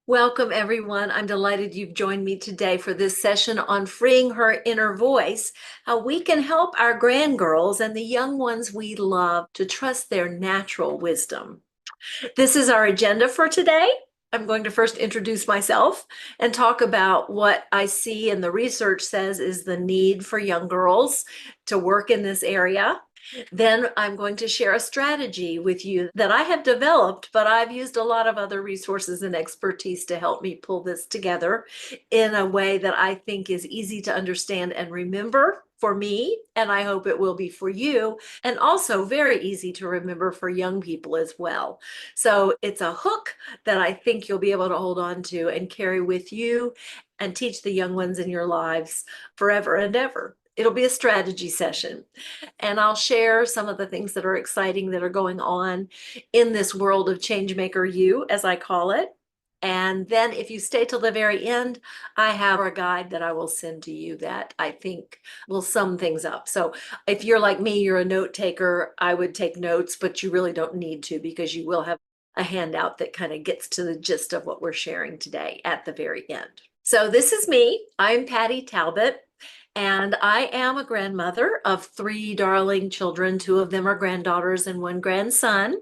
Welcome, everyone. I'm delighted you've joined me today for this session on freeing her inner voice, how we can help our grandgirls and the young ones we love to trust their natural wisdom. This is our agenda for today. I'm going to first introduce myself and talk about what I see and the research says is the need for young girls to work in this area. Then I'm going to share a strategy with you that I have developed, but I've used a lot of other resources and expertise to help me pull this together in a way that I think is easy to understand and remember for me, and I hope it will be for you, and also very easy to remember for young people as well. So it's a hook that I think you'll be able to hold on to and carry with you and teach the young ones in your lives forever and ever. It'll be a strategy session, and I'll share some of the things that are exciting that are going on in this world of Changemaker You, as I call it. And then if you stay till the very end, I have a guide that I will send to you that I think will sum things up. So if you're like me, you're a note taker, I would take notes, but you really don't need to because you will have a handout that kind of gets to the gist of what we're sharing today at the very end. So this is me. I'm Patti Talbot. And I am a grandmother of three darling children. Two of them are granddaughters and one grandson.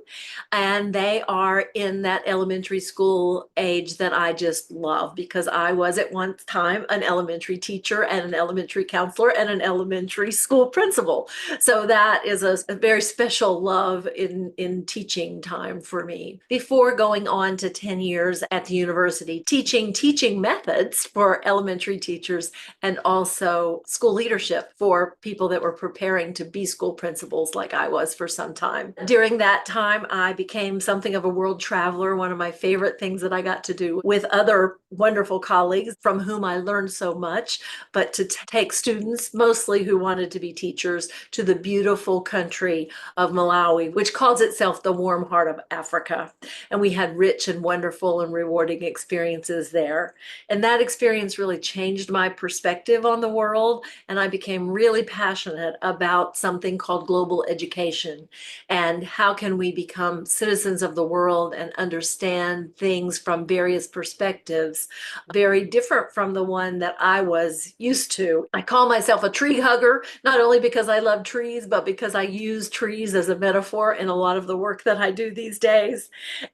And they are in that elementary school age that I just love because I was at one time an elementary teacher and an elementary counselor and an elementary school principal. So that is a very special love in teaching time for me. Before going on to 10 years at the university, teaching methods for elementary teachers and also school leadership for people that were preparing to be school principals like I was for some time. During that time, I became something of a world traveler. One of my favorite things that I got to do with other wonderful colleagues from whom I learned so much, but to take students, mostly who wanted to be teachers, to the beautiful country of Malawi, which calls itself the warm heart of Africa. And we had rich and wonderful and rewarding experiences there. And that experience really changed my perspective on the world. And I became really passionate about something called global education and how can we become citizens of the world and understand things from various perspectives, very different from the one that I was used to. I call myself a tree hugger, not only because I love trees, but because I use trees as a metaphor in a lot of the work that I do these days.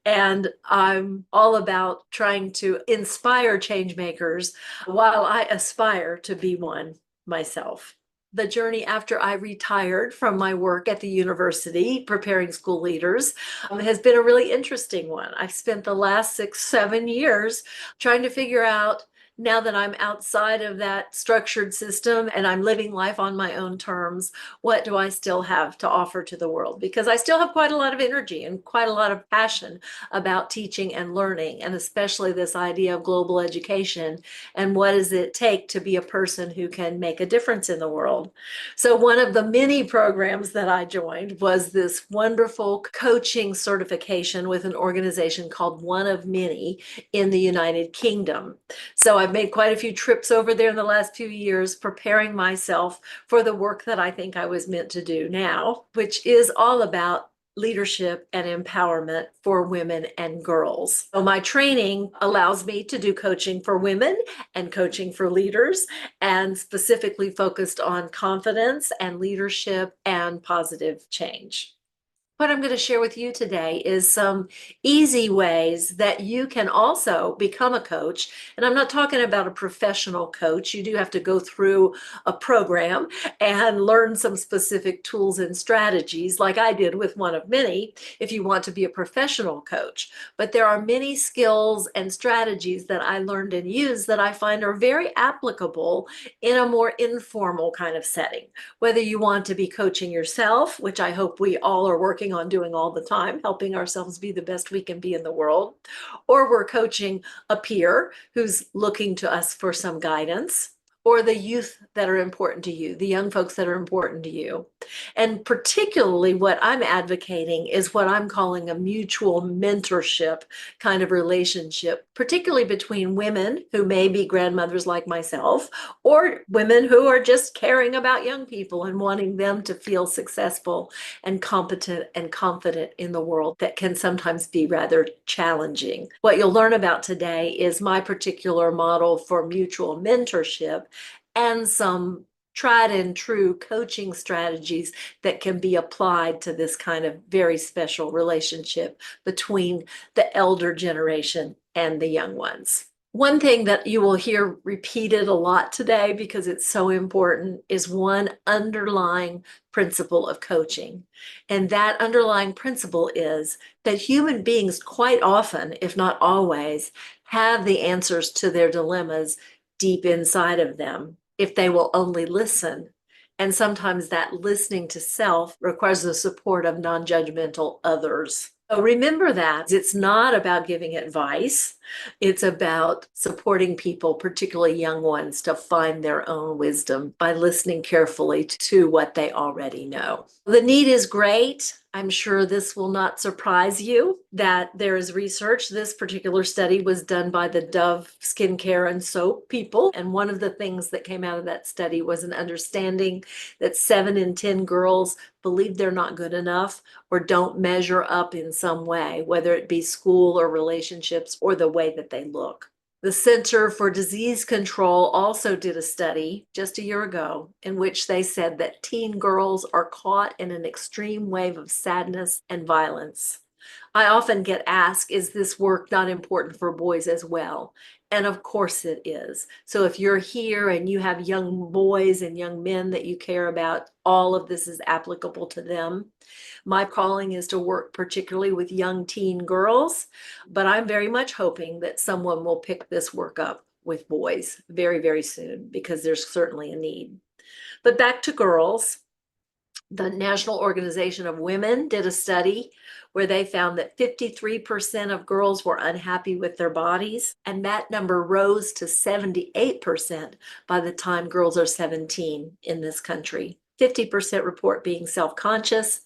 And I'm all about trying to inspire change makers while I aspire to be one myself. The journey after I retired from my work at the university preparing school leaders has been a really interesting one. I've spent the last 6, 7 years trying to figure out, now that I'm outside of that structured system and I'm living life on my own terms, what do I still have to offer to the world? Because I still have quite a lot of energy and quite a lot of passion about teaching and learning, and especially this idea of global education and what does it take to be a person who can make a difference in the world. So one of the many programs that I joined was this wonderful coaching certification with an organization called One of Many in the United Kingdom. So I've made quite a few trips over there in the last few years, preparing myself for the work that I think I was meant to do now, which is all about leadership and empowerment for women and girls. So my training allows me to do coaching for women and coaching for leaders, and specifically focused on confidence and leadership and positive change. What I'm going to share with you today is some easy ways that you can also become a coach. And I'm not talking about a professional coach. You do have to go through a program and learn some specific tools and strategies, like I did with One of Many, if you want to be a professional coach. But there are many skills and strategies that I learned and used that I find are very applicable in a more informal kind of setting. Whether you want to be coaching yourself, which I hope we all are working on doing all the time, helping ourselves be the best we can be in the world, or we're coaching a peer who's looking to us for some guidance, or the youth that are important to you, the young folks that are important to you. And particularly what I'm advocating is what I'm calling a mutual mentorship kind of relationship, particularly between women who may be grandmothers like myself, or women who are just caring about young people and wanting them to feel successful and competent and confident in the world that can sometimes be rather challenging. What you'll learn about today is my particular model for mutual mentorship and some tried and true coaching strategies that can be applied to this kind of very special relationship between the elder generation and the young ones. One thing that you will hear repeated a lot today, because it's so important, is one underlying principle of coaching. And that underlying principle is that human beings quite often, if not always, have the answers to their dilemmas deep inside of them if they will only listen. And sometimes that listening to self requires the support of non-judgmental others. So remember that it's not about giving advice. It's about supporting people, particularly young ones, to find their own wisdom by listening carefully to what they already know. The need is great. I'm sure this will not surprise you that there is research. This particular study was done by the Dove skincare and soap people. And one of the things that came out of that study was an understanding that 7 in 10 girls believe they're not good enough or don't measure up in some way, whether it be school or relationships or the way that they look. The Center for Disease Control also did a study just a year ago in which they said that teen girls are caught in an extreme wave of sadness and violence. I often get asked, is this work not important for boys as well? And of course it is. So if you're here and you have young boys and young men that you care about, all of this is applicable to them. My calling is to work particularly with young teen girls, but I'm very much hoping that someone will pick this work up with boys very, very soon, because there's certainly a need. But back to girls. The National Organization of Women did a study where they found that 53% of girls were unhappy with their bodies, and that number rose to 78% by the time girls are 17 in this country. 50% report being self-conscious,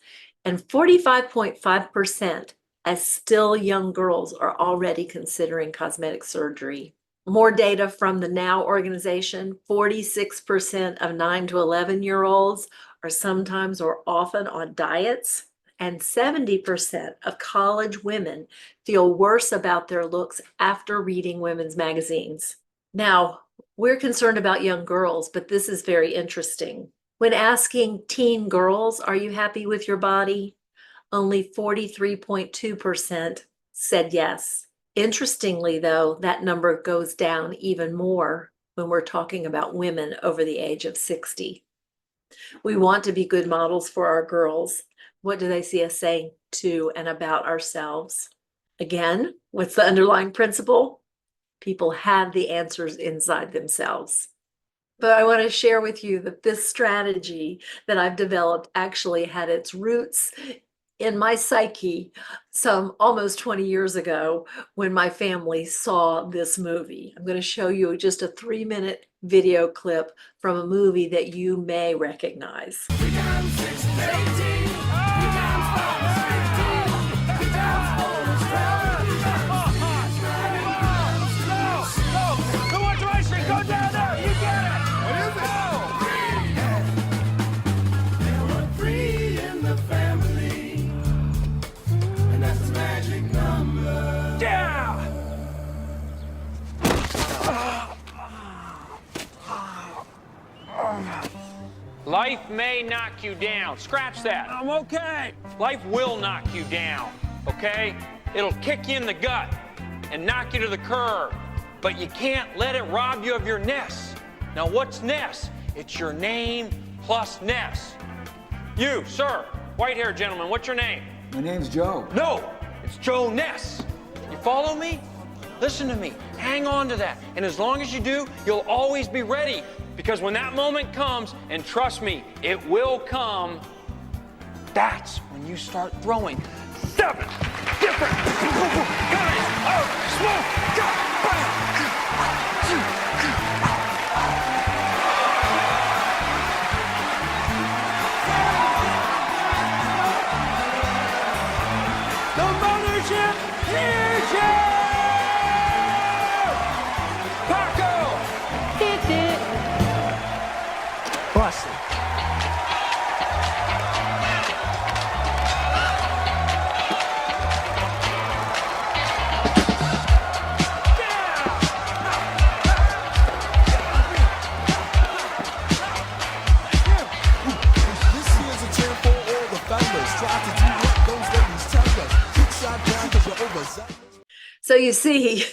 and 45.5% as still young girls are already considering cosmetic surgery. More data from the NOW organization, 46% of 9 to 11-year-olds are sometimes or often on diets, and 70% of college women feel worse about their looks after reading women's magazines. Now, we're concerned about young girls, but this is very interesting. When asking teen girls, are you happy with your body? Only 43.2% said yes. Interestingly, though, that number goes down even more when we're talking about women over the age of 60. We want to be good models for our girls. What do they see us saying to and about ourselves? Again, what's the underlying principle? People have the answers inside themselves. But I want to share with you that this strategy that I've developed actually had its roots in my psyche some almost 20 years ago when my family saw this movie. I'm going to show you just a 3-minute video clip from a movie that you may recognize. Life may knock you down. Scratch that. I'm okay. Life will knock you down, okay? It'll kick you in the gut and knock you to the curb, but you can't let it rob you of your nest. Now, what's nest? It's your name plus nest. You, sir, white-haired gentleman, what's your name? My name's Joe. No, it's Joe Ness. You follow me? Listen to me. Hang on to that. And as long as you do, you'll always be ready. Because when that moment comes, and trust me, it will come, that's when you start throwing 7 different kinds of smoke. Here's you! Paco! Busted. So you see,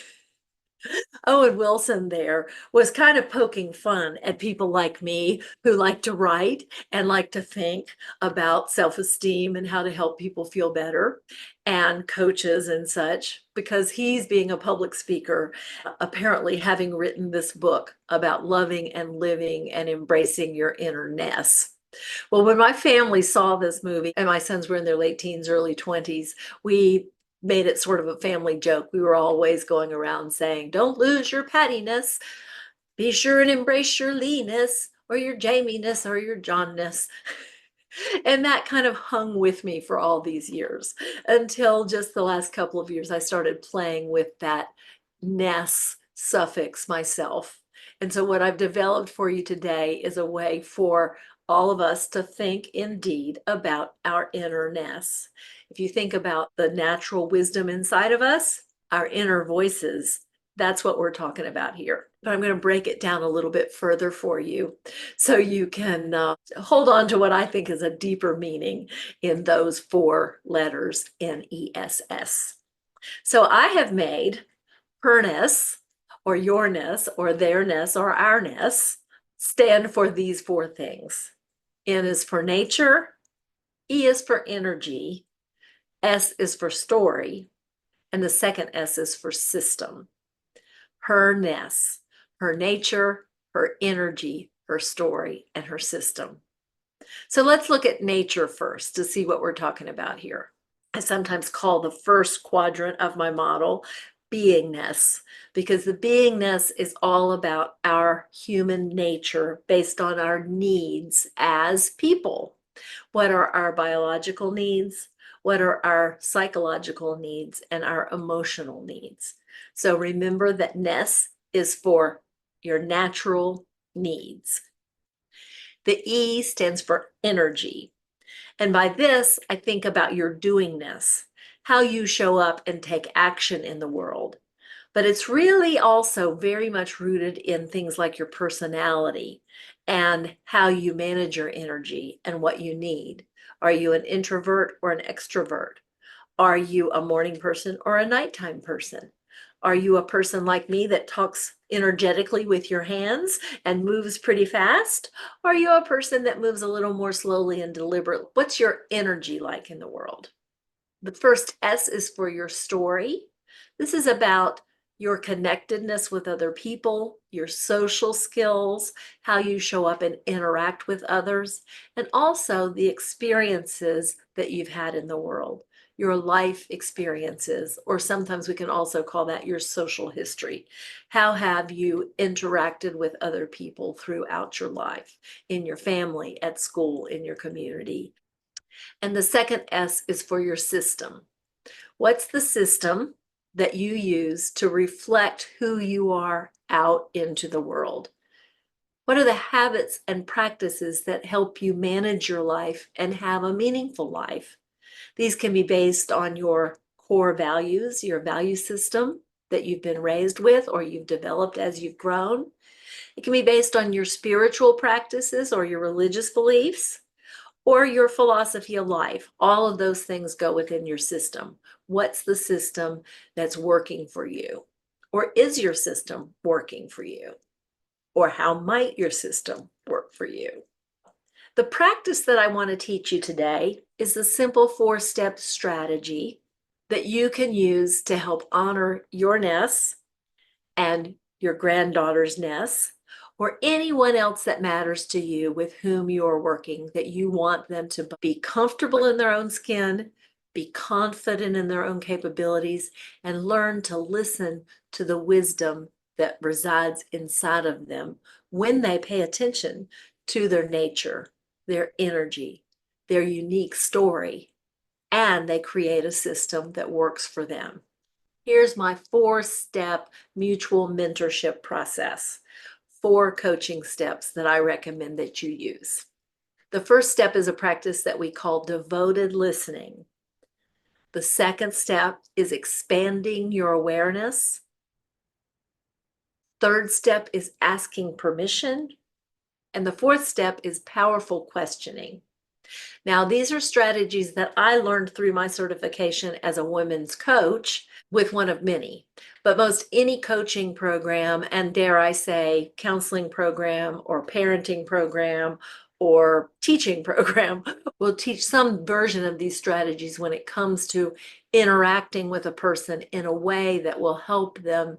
Owen Wilson there was kind of poking fun at people like me who like to write and like to think about self-esteem and how to help people feel better, and coaches and such, because he's being a public speaker, apparently having written this book about loving and living and embracing your inner ness. Well, when my family saw this movie, and my sons were in their late teens, early 20s, we made it sort of a family joke. We were always going around saying, don't lose your Pattiness. Be sure and embrace your Lee-ness, or your Jamie-ness, or your John-ness. And that kind of hung with me for all these years until just the last couple of years, I started playing with that ness suffix myself. And so what I've developed for you today is a way for all of us to think indeed about our inner ness. If you think about the natural wisdom inside of us, our inner voices, that's what we're talking about here. But I'm going to break it down a little bit further for you so you can hold on to what I think is a deeper meaning in those 4 letters, N-E-S-S. So I have made her-ness, or your-ness, or their-ness, or our-ness stand for these 4 things. N is for nature, E is for energy, S is for story, and the second S is for system. Her-ness, her nature, her energy, her story, and her system. So let's look at nature first to see what we're talking about here. I sometimes call the first quadrant of my model beingness, because the beingness is all about our human nature based on our needs as people. What are our biological needs? What are our psychological needs and our emotional needs? So remember that ness is for your natural needs. The E stands for energy. And by this, I think about your doingness, how you show up and take action in the world. But it's really also very much rooted in things like your personality and how you manage your energy and what you need. Are you an introvert or an extrovert? Are you a morning person or a nighttime person? Are you a person like me that talks energetically with your hands and moves pretty fast? Or are you a person that moves a little more slowly and deliberately? What's your energy like in the world? The first S is for your story. This is about your connectedness with other people, your social skills, how you show up and interact with others, and also the experiences that you've had in the world, your life experiences, or sometimes we can also call that your social history. How have you interacted with other people throughout your life, in your family, at school, in your community? And the second S is for your system. What's the system that you use to reflect who you are out into the world? What are the habits and practices that help you manage your life and have a meaningful life? These can be based on your core values, your value system that you've been raised with or you've developed as you've grown. It can be based on your spiritual practices or your religious beliefs, or your philosophy of life. All of those things go within your system. What's the system that's working for you? Or is your system working for you? Or how might your system work for you? The practice that I want to teach you today is a simple 4-step strategy that you can use to help honor your ness and your granddaughter's ness, or anyone else that matters to you with whom you are working, that you want them to be comfortable in their own skin, be confident in their own capabilities, and learn to listen to the wisdom that resides inside of them when they pay attention to their nature, their energy, their unique story, and they create a system that works for them. Here's my 4-step mutual mentorship process. 4 coaching steps that I recommend that you use. The first step is a practice that we call devoted listening. The second step is expanding your awareness. Third step is asking permission. And the fourth step is powerful questioning. Now, these are strategies that I learned through my certification as a women's coach with one of many. But most any coaching program, and dare I say, counseling program or parenting program or teaching program, will teach some version of these strategies when it comes to interacting with a person in a way that will help them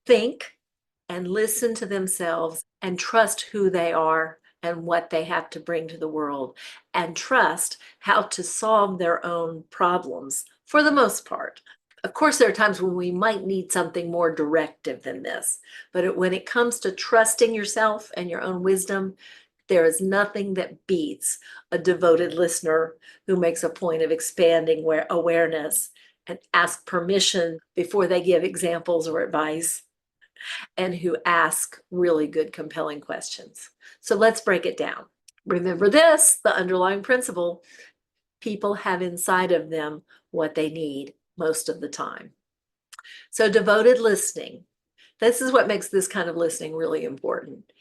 think and listen to themselves and trust who they are and what they have to bring to the world and trust how to solve their own problems for the most part. Of course, there are times when we might need something more directive than this, but when it comes to trusting yourself and your own wisdom, there is nothing that beats a devoted listener who makes a point of expanding awareness and ask permission before they give examples or advice, and who ask really good, compelling questions. So let's break it down. Remember this, the underlying principle: people have inside of them what they need most of the time. So devoted listening, this is what makes this kind of listening really important.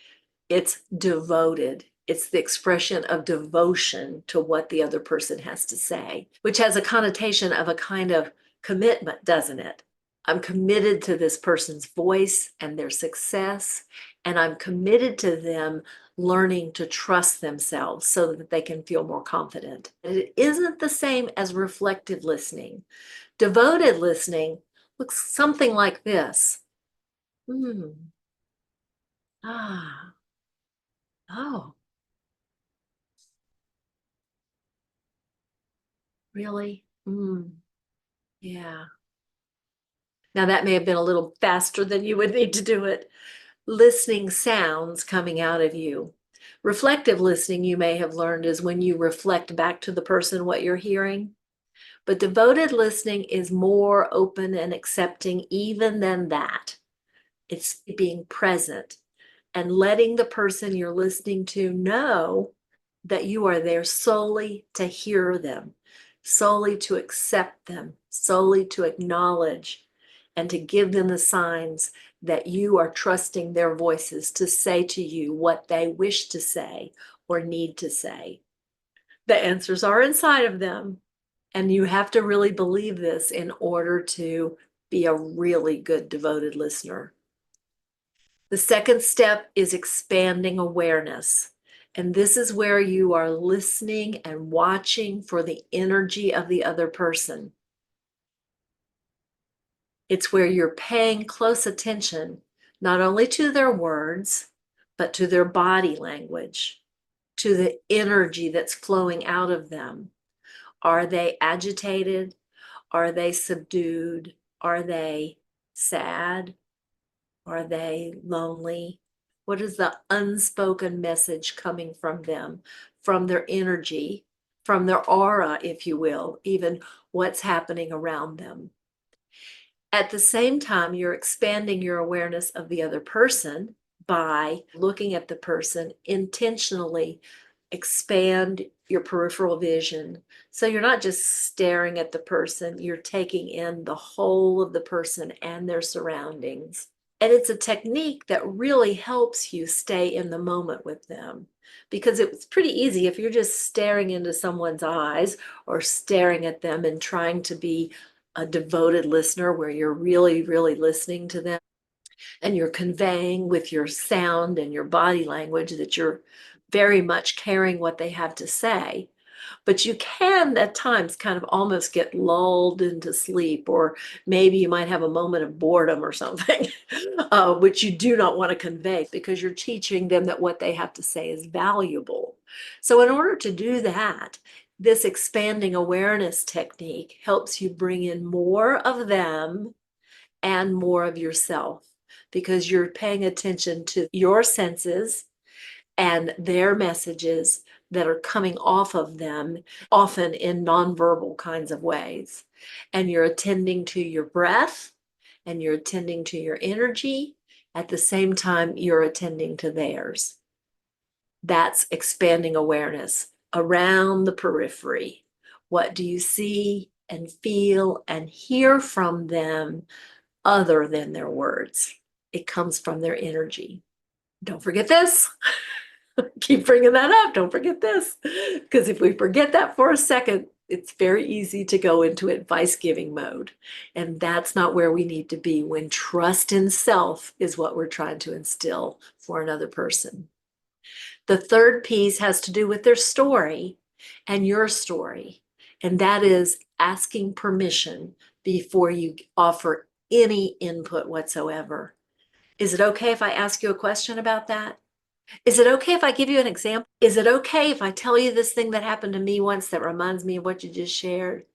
It's devoted. It's the expression of devotion to what the other person has to say, which has a connotation of a kind of commitment, doesn't it? I'm committed to this person's voice and their success, and I'm committed to them learning to trust themselves so that they can feel more confident. It isn't the same as reflective listening. Devoted listening looks something like this. Hmm. Ah. Oh, really? Yeah. Now that may have been a little faster than you would need to do it. Listening sounds coming out of you. Reflective listening, you may have learned, is when you reflect back to the person what you're hearing. But devoted listening is more open and accepting even than that. It's being present and letting the person you're listening to know that you are there solely to hear them, solely to accept them, solely to acknowledge, and to give them the signs that you are trusting their voices to say to you what they wish to say or need to say. The answers are inside of them, and you have to really believe this in order to be a really good devoted listener. The second step is expanding awareness. And this is where you are listening and watching for the energy of the other person. It's where you're paying close attention, not only to their words, but to their body language, to the energy that's flowing out of them. Are they agitated? Are they subdued? Are they sad? Are they lonely? What is the unspoken message coming from them, from their energy, from their aura, if you will, even what's happening around them? At the same time, you're expanding your awareness of the other person by looking at the person intentionally. Expand your peripheral vision. So you're not just staring at the person, you're taking in the whole of the person and their surroundings. And it's a technique that really helps you stay in the moment with them, because it's pretty easy if you're just staring into someone's eyes or staring at them and trying to be a devoted listener where you're really, really listening to them and you're conveying with your sound and your body language that you're very much caring what they have to say. But you can at times kind of almost get lulled into sleep, or maybe you might have a moment of boredom or something, which you do not want to convey because you're teaching them that what they have to say is valuable. So in order to do that, this expanding awareness technique helps you bring in more of them and more of yourself, because you're paying attention to your senses and their messages that are coming off of them, often in nonverbal kinds of ways. And you're attending to your breath and you're attending to your energy. At the same time, you're attending to theirs. That's expanding awareness around the periphery. What do you see and feel and hear from them other than their words? It comes from their energy. Don't forget this. Keep bringing that up. Don't forget this. Because if we forget that for a second, it's very easy to go into advice giving mode. And that's not where we need to be when trust in self is what we're trying to instill for another person. The third piece has to do with their story and your story. And that is asking permission before you offer any input whatsoever. Is it okay if I ask you a question about that? Is it okay if I give you an example? Is it okay if I tell you this thing that happened to me once that reminds me of what you just shared?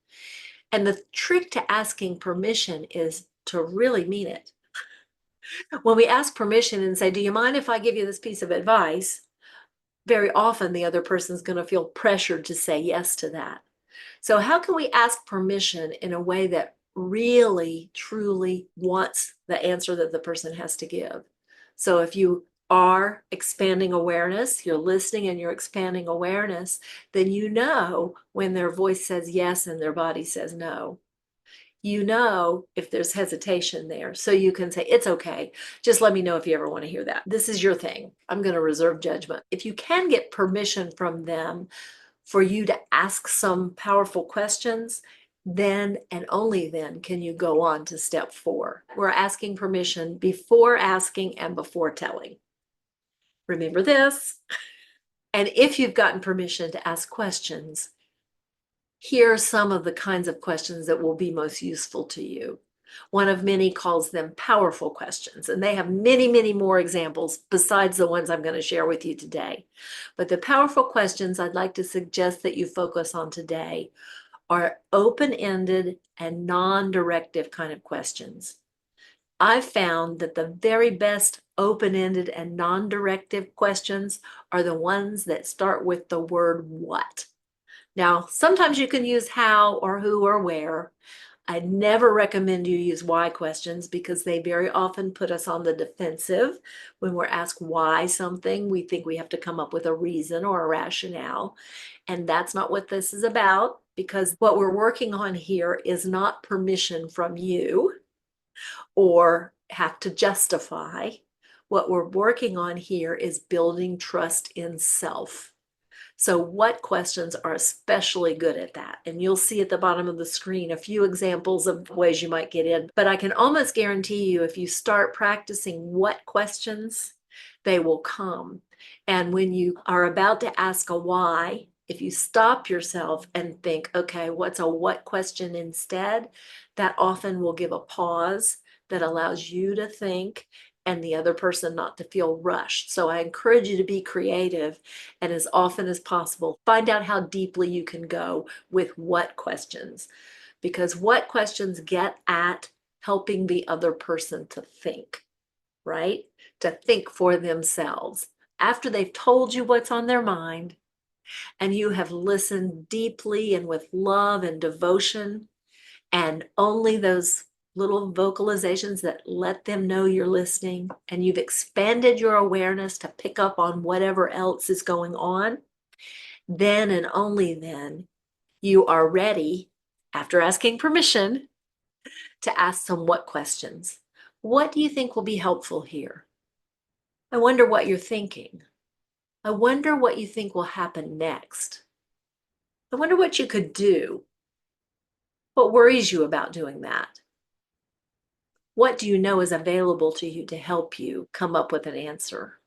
And the trick to asking permission is to really mean it. When we ask permission and say, do you mind if I give you this piece of advice? Very often the other person's going to feel pressured to say yes to that. So how can we ask permission in a way that really, truly wants the answer that the person has to give? So if you are expanding awareness, you're listening and you're expanding awareness, then you know when their voice says yes and their body says no. You know if there's hesitation there. So you can say, it's okay. Just let me know if you ever want to hear that. This is your thing. I'm going to reserve judgment. If you can get permission from them for you to ask some powerful questions, then and only then can you go on to step 4. We're asking permission before asking and before telling. Remember this. And if you've gotten permission to ask questions, here are some of the kinds of questions that will be most useful to you. One of many calls them powerful questions, and they have many, many more examples besides the ones I'm going to share with you today. But the powerful questions I'd like to suggest that you focus on today are open-ended and non-directive kind of questions. I've found that the very best open-ended and non-directive questions are the ones that start with the word what. Now, sometimes you can use how or who or where. I never recommend you use why questions because they very often put us on the defensive. When we're asked why something, we think we have to come up with a reason or a rationale. And that's not what this is about, because what we're working on here is not permission from you or have to justify. What we're working on here is building trust in self. So what questions are especially good at that? And you'll see at the bottom of the screen a few examples of ways you might get in. But I can almost guarantee you if you start practicing what questions, they will come. And when you are about to ask a why, if you stop yourself and think, okay, what's a what question instead? That often will give a pause that allows you to think and the other person not to feel rushed. So I encourage you to be creative and as often as possible, find out how deeply you can go with what questions, because what questions get at helping the other person to think, right? To think for themselves. After they've told you what's on their mind and you have listened deeply and with love and devotion, and only those little vocalizations that let them know you're listening, and you've expanded your awareness to pick up on whatever else is going on, then and only then you are ready, after asking permission, to ask some what questions. What do you think will be helpful here? I wonder what you're thinking. I wonder what you think will happen next. I wonder what you could do. What worries you about doing that? What do you know is available to you to help you come up with an answer?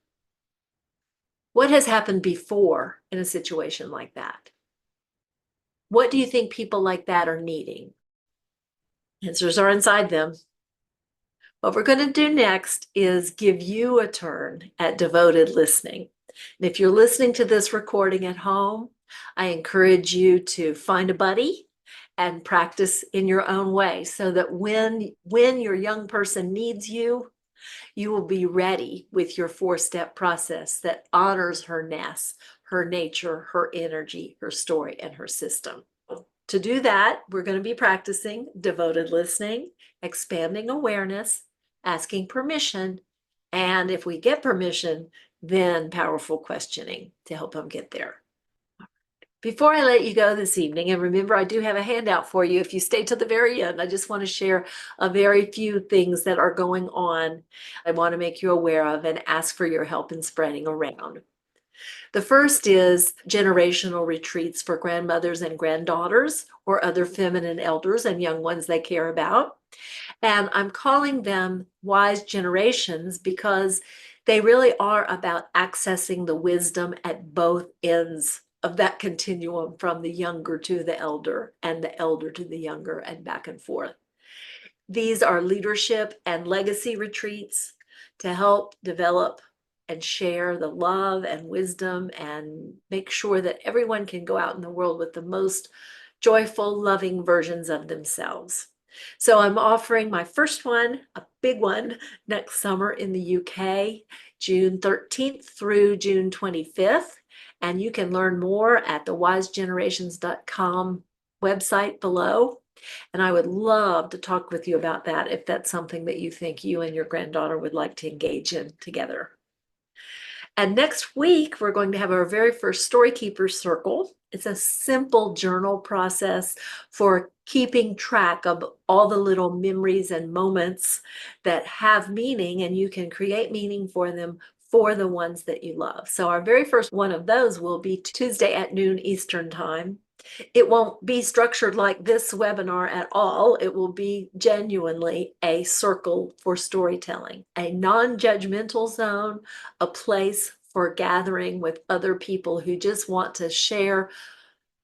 What has happened before in a situation like that? What do you think people like that are needing? Answers are inside them. What we're going to do next is give you a turn at devoted listening. And if you're listening to this recording at home, I encourage you to find a buddy and practice in your own way so that when your young person needs you, you will be ready with your 4-step process that honors her her nature, her energy, her story, and her system. To do that, we're going to be practicing devoted listening, expanding awareness, asking permission, and if we get permission, then powerful questioning to help them get there. Before I let you go this evening, and remember, I do have a handout for you. If you stay to the very end, I just want to share a very few things that are going on. I want to make you aware of and ask for your help in spreading around. The first is generational retreats for grandmothers and granddaughters or other feminine elders and young ones they care about. And I'm calling them wise generations because they really are about accessing the wisdom at both ends of that continuum, from the younger to the elder and the elder to the younger and back and forth. These are leadership and legacy retreats to help develop and share the love and wisdom and make sure that everyone can go out in the world with the most joyful, loving versions of themselves. So I'm offering my first one, a big one, next summer in the UK, June 13th through June 25th. And you can learn more at the wisegenerations.com website below. And I would love to talk with you about that if that's something that you think you and your granddaughter would like to engage in together. And next week, we're going to have our very first Story Keeper Circle. It's a simple journal process for keeping track of all the little memories and moments that have meaning, and you can create meaning for them for the ones that you love. So our very first one of those will be Tuesday at noon Eastern Time. It won't be structured like this webinar at all. It will be genuinely a circle for storytelling, a non-judgmental zone, a place for gathering with other people who just want to share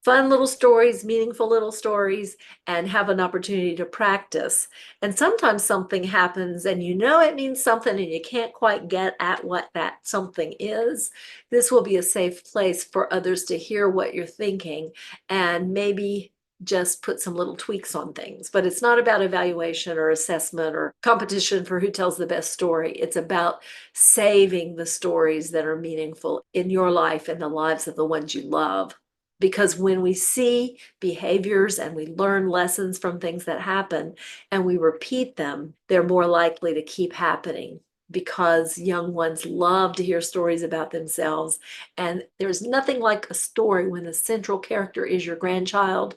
fun little stories, meaningful little stories, and have an opportunity to practice. And sometimes something happens and you know it means something and you can't quite get at what that something is. This will be a safe place for others to hear what you're thinking and maybe just put some little tweaks on things. But it's not about evaluation or assessment or competition for who tells the best story. It's about saving the stories that are meaningful in your life and the lives of the ones you love. Because when we see behaviors and we learn lessons from things that happen and we repeat them, they're more likely to keep happening, because young ones love to hear stories about themselves. And there's nothing like a story when the central character is your grandchild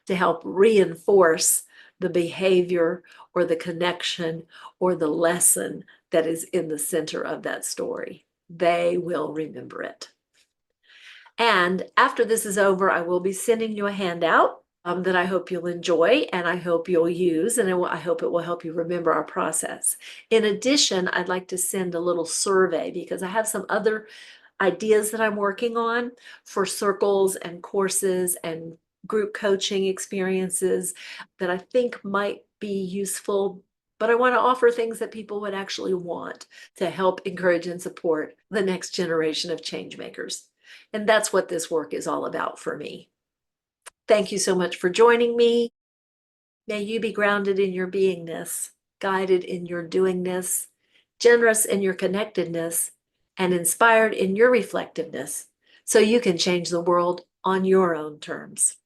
to help reinforce the behavior or the connection or the lesson that is in the center of that story. They will remember it. And after this is over, I will be sending you a handout that I hope you'll enjoy and I hope you'll use, and I hope it will help you remember our process. In addition, I'd like to send a little survey because I have some other ideas that I'm working on for circles and courses and group coaching experiences that I think might be useful. But I want to offer things that people would actually want to help encourage and support the next generation of change makers. And that's what this work is all about for me. Thank you so much for joining me. May you be grounded in your beingness, guided in your doingness, generous in your connectedness, and inspired in your reflectiveness, so you can change the world on your own terms.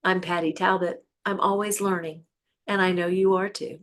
I'm Patti Talbot. I'm always learning, and I know you are too.